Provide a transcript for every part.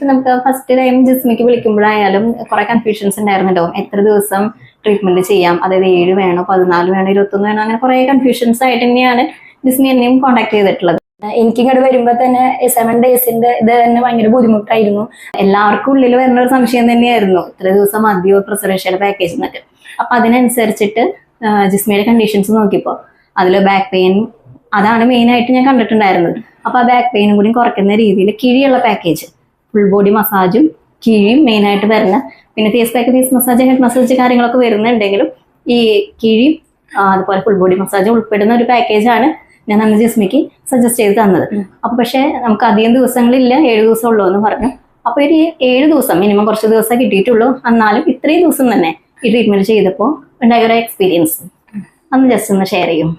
ഇപ്പൊ നമുക്ക് first time ജിസ്മിക്ക് വിളിക്കുമ്പോഴായാലും കുറെ കൺഫ്യൂഷൻസ് ഉണ്ടായിരുന്നുണ്ടാവും. എത്ര ദിവസം ട്രീറ്റ്മെന്റ് ചെയ്യാം, അതായത് 7 വേണോ 14 വേണോ 21 വേണോ, അങ്ങനെ കുറെ കൺഫ്യൂഷൻസ് ആയിട്ട് തന്നെയാണ് ജിസ്മി എന്നെയും കോൺടാക്ട് ചെയ്തിട്ടുള്ളത്. എനിക്ക് ഇങ്ങോട്ട് വരുമ്പോ തന്നെ 7 ഡേയ്സിന്റെ ഇത് തന്നെ ഭയങ്കര ബുദ്ധിമുട്ടായിരുന്നു. എല്ലാവർക്കും ഉള്ളിൽ വരുന്ന ഒരു സംശയം തന്നെയായിരുന്നു, ഇത്ര ദിവസം മതിയോ പ്രസവേഷയുടെ പാക്കേജ് എന്നൊക്കെ. അപ്പൊ അതിനനുസരിച്ചിട്ട് ജിസ്മിയുടെ കണ്ടീഷൻസ് നോക്കിയപ്പോ അതിൽ ബാക്ക് പെയിൻ അതാണ് മെയിൻ ആയിട്ട് ഞാൻ കണ്ടിട്ടുണ്ടായിരുന്നത്. അപ്പൊ ആ ബാക്ക് പെയിനും കൂടി കുറയ്ക്കുന്ന രീതിയിൽ കിഴിയുള്ള പാക്കേജ്, ഫുൾ ബോഡി മസാജും കിഴിയും മെയിൻ ആയിട്ട് വരുന്ന, പിന്നെ face pack, face massage, head massage കാര്യങ്ങളൊക്കെ വരുന്നുണ്ടെങ്കിലും ഈ കിഴി അതുപോലെ ഫുൾ ബോഡി മസാജ് ഉൾപ്പെടുന്ന ഒരു പാക്കേജാണ് ഞാൻ അന്ന് ജിസ്മിക്ക് സജസ്റ്റ് ചെയ്ത് തന്നത്. അപ്പൊ പക്ഷെ നമുക്ക് അധികം ദിവസങ്ങളില്ല, 7 ദിവസം ഉള്ളൂ എന്ന് പറഞ്ഞു. അപ്പൊ ഒരു 7 ദിവസം മിനിമം, കുറച്ച് ദിവസം കിട്ടിയിട്ടുള്ളൂ. എന്നാലും ഇത്രയും ദിവസം തന്നെ ഈ ട്രീറ്റ്മെന്റ് ചെയ്തപ്പോൾ ഉണ്ടായ ഒരു എക്സ്പീരിയൻസ് അന്ന് ജസ്റ്റ് ഒന്ന് ഷെയർ ചെയ്യും.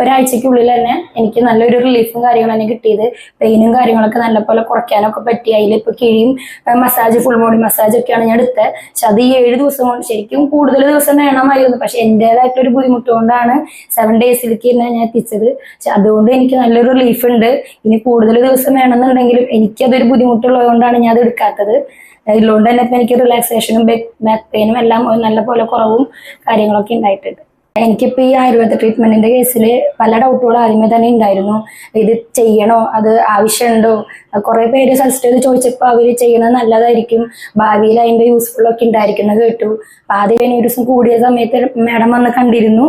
ഒരാഴ്ചക്കുള്ളിൽ തന്നെ എനിക്ക് നല്ലൊരു റിലീഫും കാര്യങ്ങളും തന്നെ കിട്ടിയത്. പെയിനും കാര്യങ്ങളൊക്കെ നല്ലപോലെ കുറയ്ക്കാനൊക്കെ പറ്റി. അതിലിപ്പോൾ കിഴിയും മസാജ്, ഫുൾ ബോഡി മസാജ് ഒക്കെയാണ് ഞാൻ എടുത്തത്. പക്ഷെ അത് ഈ 7 ദിവസം കൊണ്ട് ശരിക്കും കൂടുതൽ ദിവസം വേണമായിരുന്നു. പക്ഷെ എൻ്റെതായിട്ടൊരു ബുദ്ധിമുട്ട് കൊണ്ടാണ് 7 ഡേയ്സിലേക്ക് തന്നെ ഞാൻ എത്തിച്ചത്. പക്ഷെ അതുകൊണ്ട് എനിക്ക് നല്ലൊരു റിലീഫ് ഉണ്ട്. ഇനി കൂടുതൽ ദിവസം വേണമെന്നുണ്ടെങ്കിലും എനിക്കതൊരു ബുദ്ധിമുട്ടുള്ളത് കൊണ്ടാണ് ഞാൻ അത് എടുക്കാത്തത്. ഇതിലുകൊണ്ട് തന്നെ ഇപ്പം എനിക്ക് റിലാക്സേഷനും ബാക്ക് പെയിനും എല്ലാം നല്ല പോലെ കുറവും കാര്യങ്ങളൊക്കെ ഉണ്ടായിട്ടുണ്ട്. എനിക്കിപ്പോൾ ഈ ആയുർവേദ ട്രീറ്റ്മെന്റിന്റെ കേസിൽ പല ഡൗട്ടുകളും ആദ്യമേ തന്നെ ഉണ്ടായിരുന്നു. ഇത് ചെയ്യണോ, അത് ആവശ്യമുണ്ടോ? കുറെ പേര് സജസ്റ്റ് ചെയ്ത് ചോദിച്ചപ്പോൾ അവർ ചെയ്യണത് നല്ലതായിരിക്കും, ഭാവിയിൽ അതിന്റെ യൂസ്ഫുൾ ഒക്കെ ഉണ്ടായിരിക്കുന്നത് കേട്ടു. അപ്പൊ ആദ്യം ഒരു ദിവസം കൂടിയ സമയത്ത് മാഡം വന്ന് കണ്ടിരുന്നു.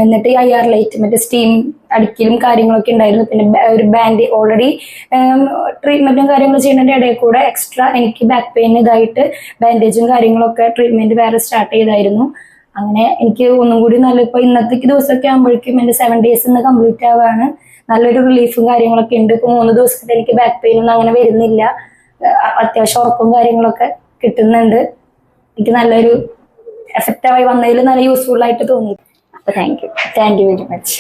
എന്നിട്ട് ഈ IR ലൈറ്റ് മറ്റേ സ്റ്റീം അടിക്കലും കാര്യങ്ങളൊക്കെ ഉണ്ടായിരുന്നു. പിന്നെ ഒരു ബാൻഡ് ഓൾറെഡി ട്രീറ്റ്മെന്റും കാര്യങ്ങളും ചെയ്യുന്നതിന്റെ ഇടയിൽ കൂടെ എക്സ്ട്രാ എനിക്ക് ബാക്ക് പെയിൻ ഇതായിട്ട് ബാൻഡേജും കാര്യങ്ങളൊക്കെ ട്രീറ്റ്മെന്റ് വേറെ സ്റ്റാർട്ട് ചെയ്തായിരുന്നു. അങ്ങനെ എനിക്ക് ഒന്നും കൂടി നല്ല, ഇപ്പൊ ഇന്നത്തെ ദിവസമൊക്കെ ആകുമ്പോഴേക്കും എന്റെ 7 ഡേയ്സ് ഇന്ന് കംപ്ലീറ്റ് ആവാണ്. നല്ലൊരു റിലീഫും കാര്യങ്ങളൊക്കെ ഉണ്ട്. ഇപ്പൊ 3 ദിവസത്തെ എനിക്ക് ബാക്ക് പെയിൻ ഒന്നും അങ്ങനെ വരുന്നില്ല. അത്യാവശ്യം ഉറപ്പും കാര്യങ്ങളൊക്കെ കിട്ടുന്നുണ്ട്. എനിക്ക് നല്ലൊരു എഫക്റ്റീവായി വന്നതിൽ നല്ല യൂസ്ഫുൾ ആയിട്ട് തോന്നി. അപ്പൊ താങ്ക് യു വെരി മച്ച്.